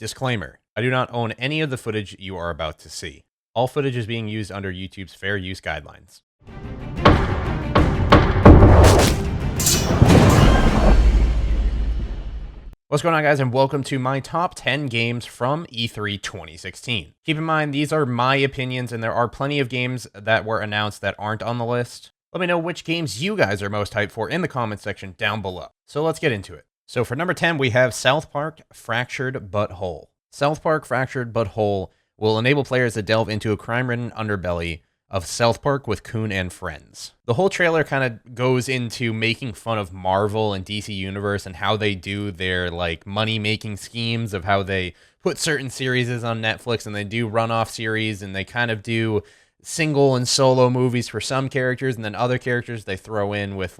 Disclaimer: I do not own any of the footage you are about to see. All footage is being used under YouTube's fair use guidelines. What's going on, guys, and welcome to my top 10 games from E3 2016. Keep in mind, these are my opinions, and there are plenty of games that were announced that aren't on the list. Let me know which games you guys are most hyped for in the comment section down below. So let's get into it. So for number 10, we have South Park Fractured But Whole. South Park Fractured But Whole will enable players to delve into a crime-ridden underbelly of South Park with Coon and friends. The whole trailer kind of goes into making fun of Marvel and DC Universe and how they do their money-making schemes, of how they put certain series on Netflix and they do runoff series, and they kind of do single and solo movies for some characters, and then other characters they throw in with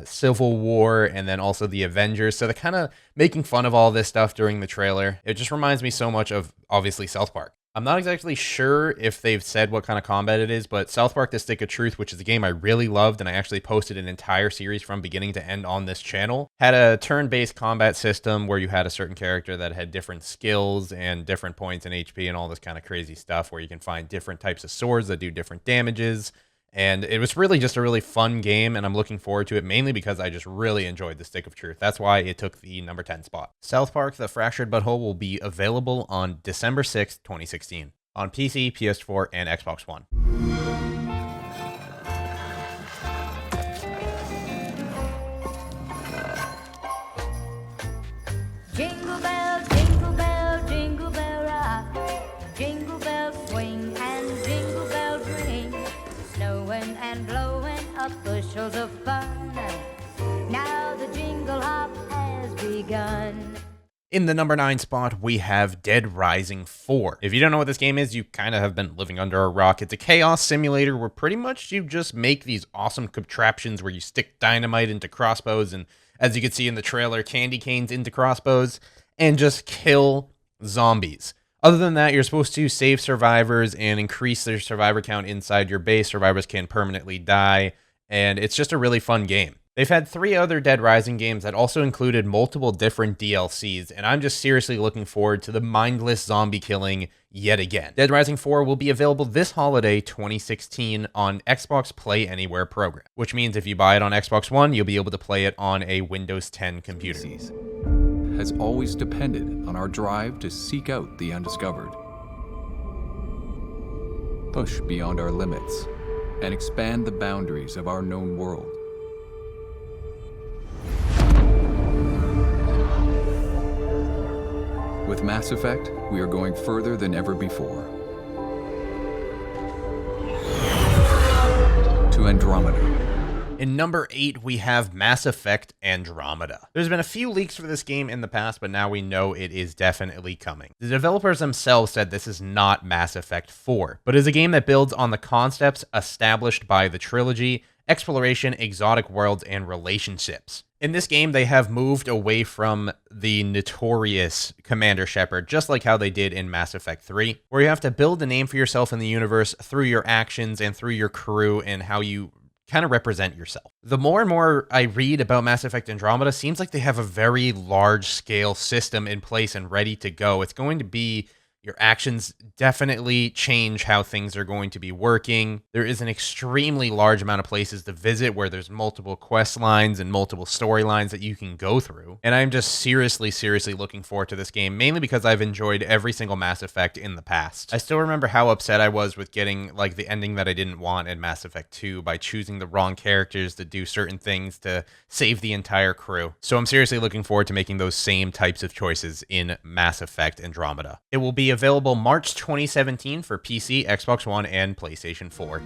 Civil War and then also the Avengers. So they're kind of making fun of all this stuff during the trailer. It just reminds me so much of, obviously, South Park. I'm not exactly sure if they've said what kind of combat it is, but South Park: The Stick of Truth, which is a game I really loved, and I actually posted an entire series from beginning to end on this channel, had a turn-based combat system where you had a certain character that had different skills and different points in HP and all this kind of crazy stuff, where you can find different types of swords that do different damages. And it was really just a really fun game, and I'm looking forward to it, mainly because I just really enjoyed The Stick of Truth. That's why it took the number 10 spot. South Park: The Fractured But Whole will be available on December 6th, 2016, on PC, PS4, and Xbox One. Jingle bell rock. Jingle bells swing and jingle bells ring. Snowing and blowing up bushels of fun. Now the jingle hop has begun. In the number 9 spot, we have Dead Rising 4. If you don't know what this game is, you kind of have been living under a rock. It's a chaos simulator where pretty much you just make these awesome contraptions where you stick dynamite into crossbows, and as you can see in the trailer, candy canes into crossbows, and just kill zombies. Other than that, you're supposed to save survivors and increase their survivor count inside your base. Survivors can permanently die, and it's just a really fun game. They've had 3 other Dead Rising games that also included multiple different DLCs, and I'm just seriously looking forward to the mindless zombie killing yet again. Dead Rising 4 will be available this holiday 2016 on Xbox Play Anywhere program, which means if you buy it on Xbox One, you'll be able to play it on a Windows 10 computer. Has always depended on our drive to seek out the undiscovered, push beyond our limits, and expand the boundaries of our known world. With Mass Effect, we are going further than ever before. To Andromeda. In number 8, we have Mass Effect Andromeda. There's been a few leaks for this game in the past, but now we know it is definitely coming. The developers themselves said this is not Mass Effect 4, but is a game that builds on the concepts established by the trilogy: exploration, exotic worlds, and relationships. In this game, they have moved away from the notorious Commander Shepard, just like how they did in Mass Effect 3, where you have to build a name for yourself in the universe through your actions and through your crew and how you kind of represent yourself. The more and more I read about Mass Effect Andromeda, seems like they have a very large-scale system in place and ready to go. It's going to be, your actions definitely change how things are going to be working. There is an extremely large amount of places to visit where there's multiple quest lines and multiple storylines that you can go through. And I'm just seriously looking forward to this game, mainly because I've enjoyed every single Mass Effect in the past. I still remember how upset I was with getting the ending that I didn't want in Mass Effect 2 by choosing the wrong characters to do certain things to save the entire crew. So I'm seriously looking forward to making those same types of choices in Mass Effect Andromeda. It will be available March 2017 for PC, Xbox One, and PlayStation 4.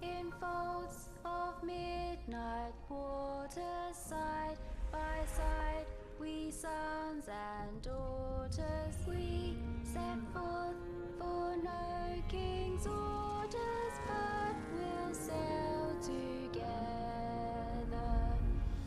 In folds of midnight water, side by side, we sons and daughters, we set forth for no king's orders, but we'll sail together.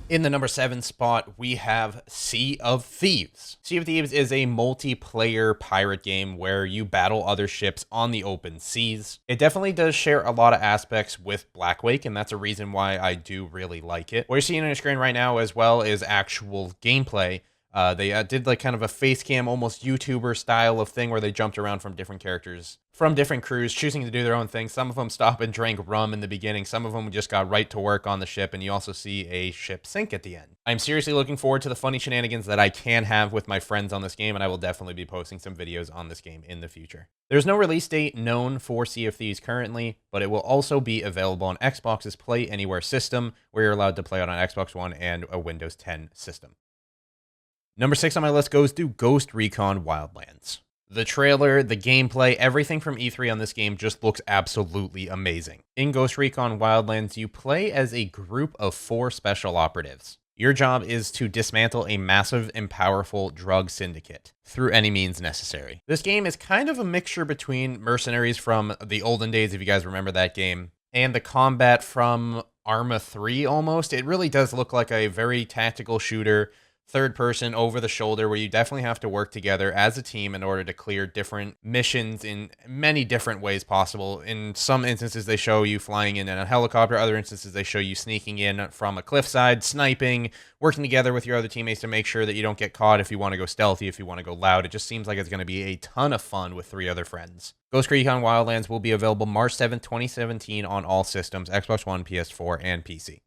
In the number 7 spot, we have Sea of Thieves. Sea of Thieves is a multiplayer pirate game where you battle other ships on the open seas. It definitely does share a lot of aspects with Blackwake, and that's a reason why I do really like it. What you're seeing on your screen right now as well is actual gameplay They did like kind of a face cam, almost YouTuber style of thing where they jumped around from different characters, from different crews, choosing to do their own thing. Some of them stop and drank rum in the beginning. Some of them just got right to work on the ship, and you also see a ship sink at the end. I'm seriously looking forward to the funny shenanigans that I can have with my friends on this game, and I will definitely be posting some videos on this game in the future. There's no release date known for Sea of Thieves currently, but it will also be available on Xbox's Play Anywhere system, where you're allowed to play it on Xbox One and a Windows 10 system. Number 6 on my list goes to Ghost Recon Wildlands. The trailer, the gameplay, everything from E3 on this game just looks absolutely amazing. In Ghost Recon Wildlands, you play as a group of 4 special operatives. Your job is to dismantle a massive and powerful drug syndicate through any means necessary. This game is kind of a mixture between Mercenaries from the olden days, if you guys remember that game, and the combat from Arma 3 almost. It really does look like a very tactical shooter, third person, over the shoulder, where you definitely have to work together as a team in order to clear different missions in many different ways possible. In some instances, they show you flying in a helicopter. Other instances, they show you sneaking in from a cliffside, sniping, working together with your other teammates to make sure that you don't get caught if you want to go stealthy, if you want to go loud. It just seems like it's going to be a ton of fun with 3 other friends. Ghost Recon Wildlands will be available March 7th, 2017 on all systems, Xbox One, PS4, and PC.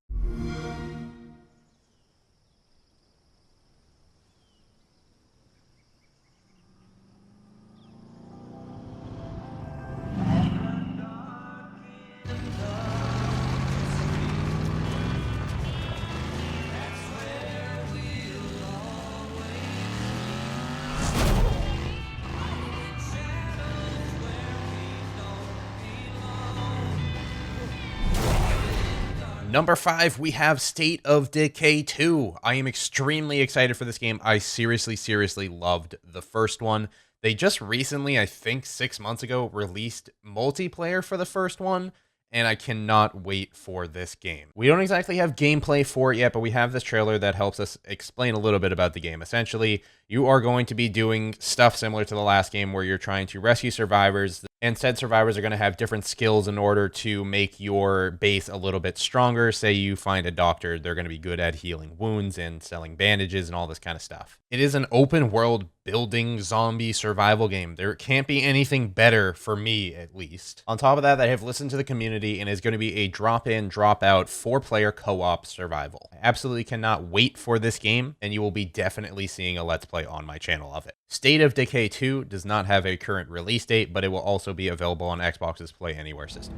Number 5, we have State of Decay 2. I am extremely excited for this game. I seriously loved the first one. They just recently, I think 6 months ago, released multiplayer for the first one, and I cannot wait for this game. We don't exactly have gameplay for it yet, but we have this trailer that helps us explain a little bit about the game. Essentially, you are going to be doing stuff similar to the last game where you're trying to rescue survivors, and said survivors are going to have different skills in order to make your base a little bit stronger. Say you find a doctor, they're going to be good at healing wounds and selling bandages and all this kind of stuff. It is an open world building zombie survival game. There can't be anything better, for me at least. On top of that, I have listened to the community and is going to be a drop-in, drop-out 4-player co-op survival. I absolutely cannot wait for this game, and you will be definitely seeing a Let's Play on my channel of it. State of Decay 2 does not have a current release date, but it will also be available on Xbox's Play Anywhere system.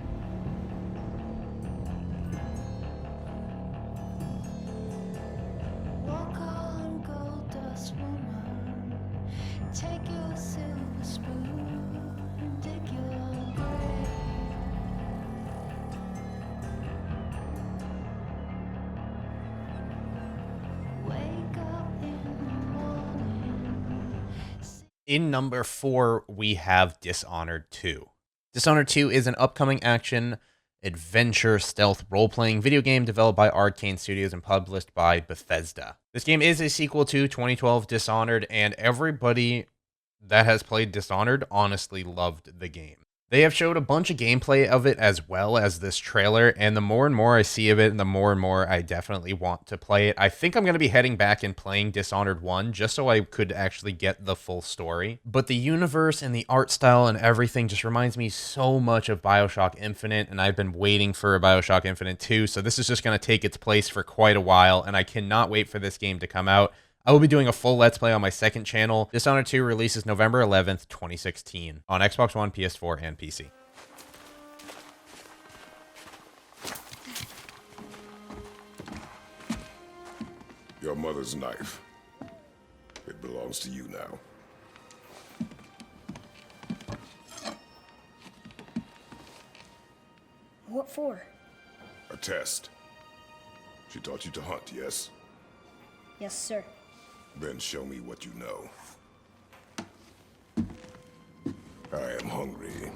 Walk on, gold dust woman. Take your silver spoon and dig your grave. Wake up in the morning. In number 4, we have Dishonored 2. Dishonored 2 is an upcoming action adventure stealth role-playing video game developed by Arcane Studios and published by Bethesda. This game is a sequel to 2012 Dishonored, and everybody that has played Dishonored honestly loved the game. They have showed a bunch of gameplay of it as well as this trailer, and the more and more I see of it, and the more and more I definitely want to play it. I think I'm going to be heading back and playing Dishonored 1 just so I could actually get the full story. But the universe and the art style and everything just reminds me so much of BioShock Infinite, and I've been waiting for a BioShock Infinite 2, so this is just going to take its place for quite a while, and I cannot wait for this game to come out. I will be doing a full Let's Play on my second channel. Dishonored 2 releases November 11th, 2016 on Xbox One, PS4, and PC. Your mother's knife. It belongs to you now. What for? A test. She taught you to hunt, yes? Yes, sir. Then show me what you know. I am hungry.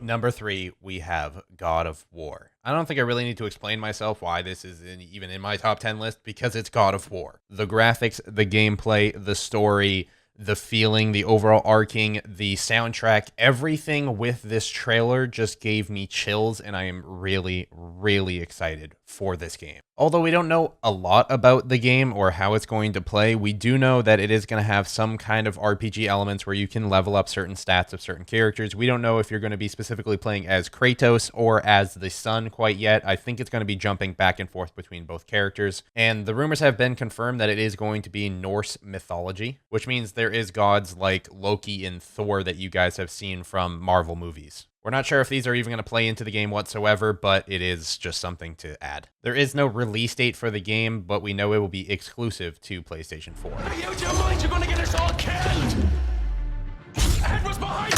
Number 3, we have God of War. I don't think I really need to explain myself why this is even in my top 10 list, because it's God of War. The graphics, the gameplay, the story, the feeling, the overall arcing, the soundtrack, everything with this trailer just gave me chills, and I am really, really excited for this game. Although we don't know a lot about the game or how it's going to play, we do know that it is going to have some kind of RPG elements where you can level up certain stats of certain characters. We don't know if you're going to be specifically playing as Kratos or as the son quite yet. I think it's going to be jumping back and forth between both characters. And the rumors have been confirmed that it is going to be Norse mythology, which means there is gods like Loki and Thor that you guys have seen from Marvel movies. We're not sure if these are even going to play into the game whatsoever, but it is just something to add. There is no release date for the game, but we know it will be exclusive to PlayStation 4. Hey, out your mind, you're gonna get us all killed! Head was behind!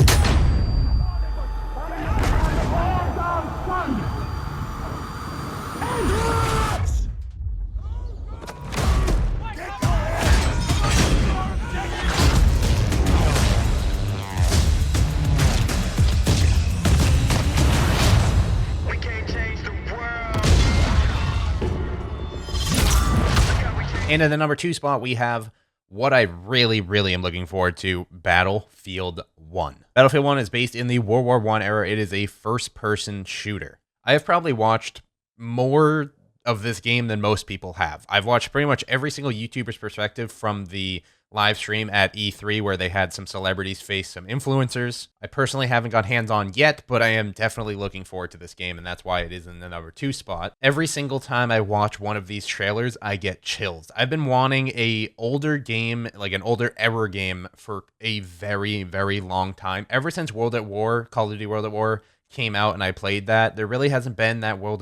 And in the number 2 spot, we have what I really, really am looking forward to, Battlefield 1. Battlefield 1 is based in the World War I era. It is a first-person shooter. I have probably watched more of this game than most people have. I've watched pretty much every single YouTuber's perspective from the live stream at E3 where they had some celebrities face some influencers. I personally haven't got hands-on yet, but I am definitely looking forward to this game, and that's why it is in the number 2 spot. Every single time I watch one of these trailers, I get chills. I've been wanting a older game, like an older era game, for a very, very long time. Ever since World at War, Call of Duty World at War came out and I played that, there really hasn't been that World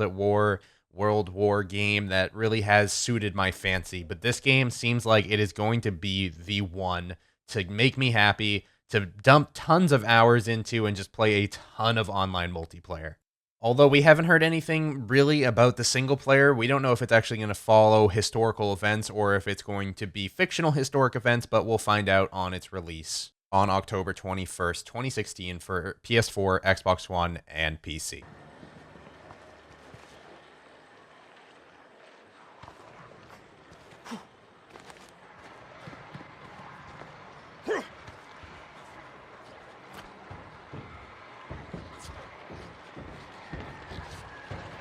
War game that really has suited my fancy, but this game seems like it is going to be the one to make me happy, to dump tons of hours into and just play a ton of online multiplayer. Although we haven't heard anything really about the single player, we don't know if it's actually going to follow historical events or if it's going to be fictional historic events, but we'll find out on its release on October 21st, 2016 for PS4, Xbox One, and PC.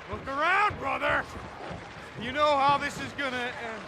Look around, brother! You know how this is gonna end.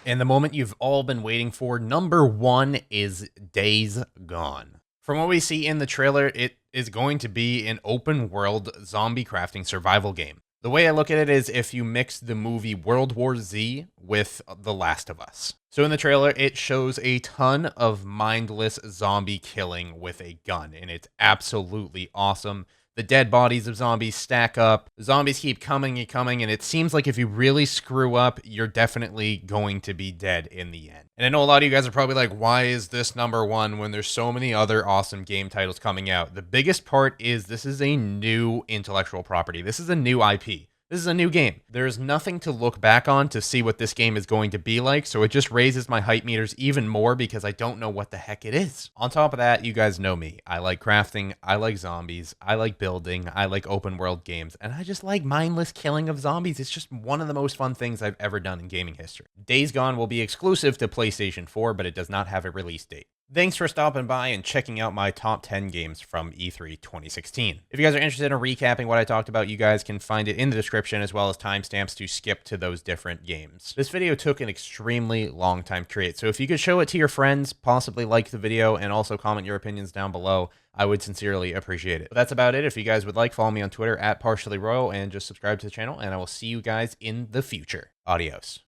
And the moment you've all been waiting for, number 1 is Days Gone. From what we see in the trailer, it is going to be an open world zombie crafting survival game. The way I look at it is if you mix the movie World War Z with The Last of Us. So in the trailer, it shows a ton of mindless zombie killing with a gun, and it's absolutely awesome. The dead bodies of zombies stack up, the zombies keep coming and coming, and it seems like if you really screw up, you're definitely going to be dead in the end. And I know a lot of you guys are probably like, why is this number 1 when there's so many other awesome game titles coming out? The biggest part is this is a new intellectual property. This is a new IP. This is a new game. There's nothing to look back on to see what this game is going to be like, so it just raises my hype meters even more because I don't know what the heck it is. On top of that, you guys know me. I like crafting, I like zombies, I like building, I like open world games, and I just like mindless killing of zombies. It's just one of the most fun things I've ever done in gaming history. Days Gone will be exclusive to PlayStation 4, but it does not have a release date. Thanks for stopping by and checking out my top 10 games from E3 2016. If you guys are interested in recapping what I talked about, you guys can find it in the description as well as timestamps to skip to those different games. This video took an extremely long time to create, so if you could show it to your friends, possibly like the video, and also comment your opinions down below, I would sincerely appreciate it. But that's about it. If you guys would like, follow me on Twitter at PartiallyRoyal and just subscribe to the channel, and I will see you guys in the future. Adios.